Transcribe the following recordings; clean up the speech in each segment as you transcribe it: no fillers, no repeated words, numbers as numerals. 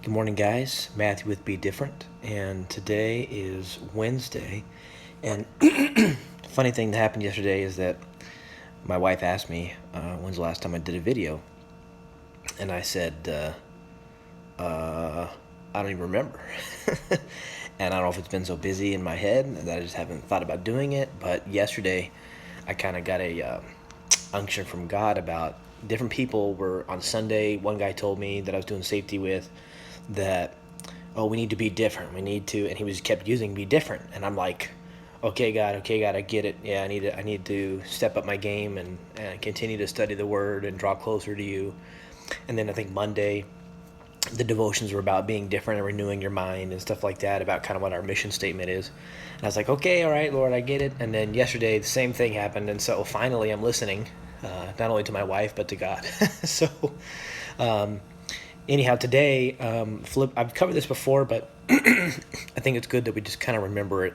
Good morning, guys. Matthew with Be Different, and today is Wednesday. And funny thing that happened yesterday is that my wife asked me when's the last time I did a video, and I said I don't even remember. And I don't know if it's been so busy in my head that I just haven't thought about doing it. But yesterday, I kind of got a unction from God about different people. Were on Sunday. One guy told me that I was doing safety with that, oh, we need to be different. We need to, and he was kept using be different. And I'm like, okay, God, I get it. Yeah, I need to step up my game and continue to study the Word and draw closer to you. And then I think Monday, the devotions were about being different and renewing your mind and stuff like that, about kind of what our mission statement is. And I was like, okay, all right, Lord, I get it. And then yesterday, the same thing happened. And so finally, I'm listening, not only to my wife, but to God. So, anyhow, today, I've covered this before, but I think it's good that we just kind of remember it.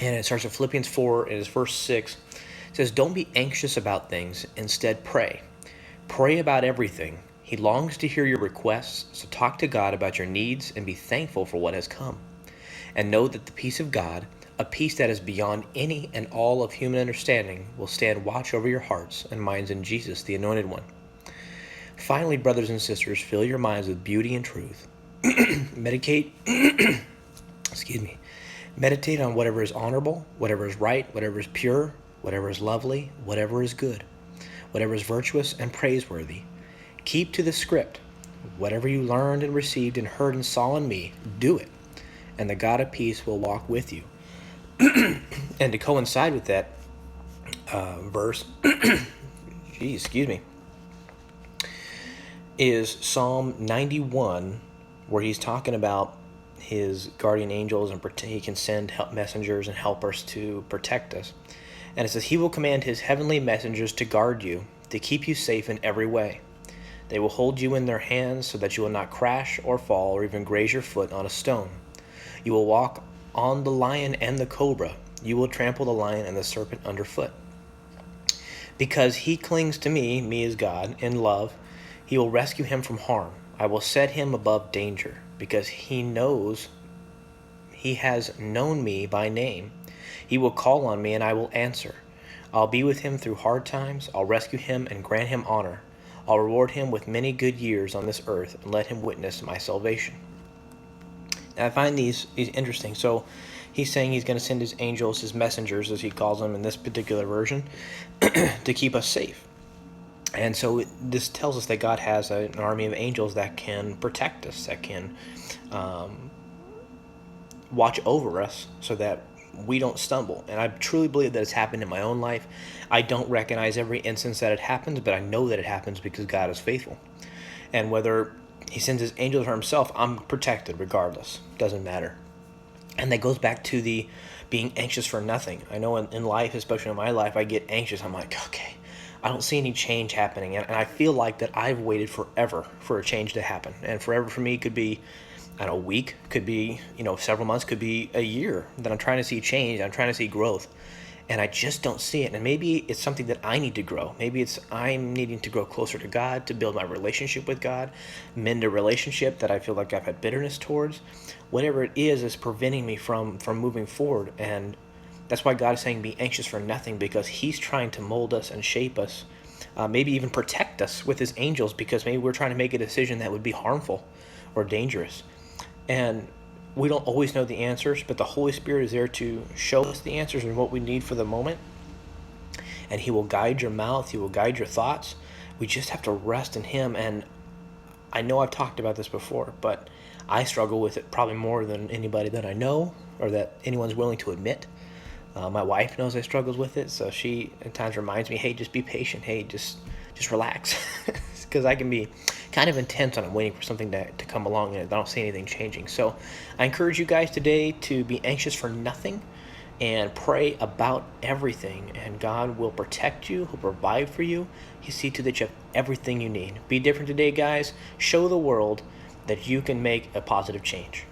And it starts with Philippians 4, and it's verse 6. It says, don't be anxious about things. Instead, pray. Pray about everything. He longs to hear your requests, so talk to God about your needs and be thankful for what has come. And know that the peace of God, a peace that is beyond any and all of human understanding, will stand watch over your hearts and minds in Jesus, the Anointed One. Finally, brothers and sisters, fill your minds with beauty and truth. Meditate on whatever is honorable, whatever is right, whatever is pure, whatever is lovely, whatever is good, whatever is virtuous and praiseworthy. Keep to the script. Whatever you learned and received and heard and saw in me, do it, and the God of peace will walk with you. And to coincide with that verse, is Psalm 91, where he's talking about his guardian angels, and he can send help messengers and helpers to protect us. And it says, he will command his heavenly messengers to guard you, to keep you safe in every way. They will hold you in their hands so that you will not crash or fall or even graze your foot on a stone. You will walk on the lion and the cobra. You will trample the lion and the serpent underfoot. Because he clings to me as God, in love, he will rescue him from harm. I will set him above danger, because he has known me by name. He will call on me and I will answer. I'll be with him through hard times. I'll rescue him and grant him honor. I'll reward him with many good years on this earth and let him witness my salvation. Now, I find these interesting. So he's saying he's going to send his angels, his messengers, as he calls them in this particular version, to keep us safe. And so this tells us that God has an army of angels that can protect us, that can watch over us so that we don't stumble. And I truly believe that it's happened in my own life. I don't recognize every instance that it happens, but I know that it happens because God is faithful. And whether he sends his angels or himself, I'm protected regardless. Doesn't matter. And that goes back to the being anxious for nothing. I know in life, especially in my life, I get anxious. I'm like, okay, I don't see any change happening. And I feel like that I've waited forever for a change to happen. And forever for me could be, I don't know, a week, could be, several months, could be a year that I'm trying to see change. I'm trying to see growth. And I just don't see it. And maybe it's something that I need to grow. Maybe it's I'm needing to grow closer to God, to build my relationship with God, mend a relationship that I feel like I've had bitterness towards. Whatever it is preventing me from moving forward. And that's why God is saying be anxious for nothing, because he's trying to mold us and shape us, maybe even protect us with his angels, because maybe we're trying to make a decision that would be harmful or dangerous. And we don't always know the answers, but the Holy Spirit is there to show us the answers and what we need for the moment. And he will guide your mouth. He will guide your thoughts. We just have to rest in him. And I know I've talked about this before, but I struggle with it probably more than anybody that I know or that anyone's willing to admit. My wife knows I struggle with it, so she at times reminds me, hey, just be patient. Hey, just relax. Because I can be kind of intense when I'm waiting for something to come along and I don't see anything changing. So I encourage you guys today to be anxious for nothing and pray about everything, and God will protect you. He'll provide for you. He'll see to that you have everything you need. Be different today, guys. Show the world that you can make a positive change.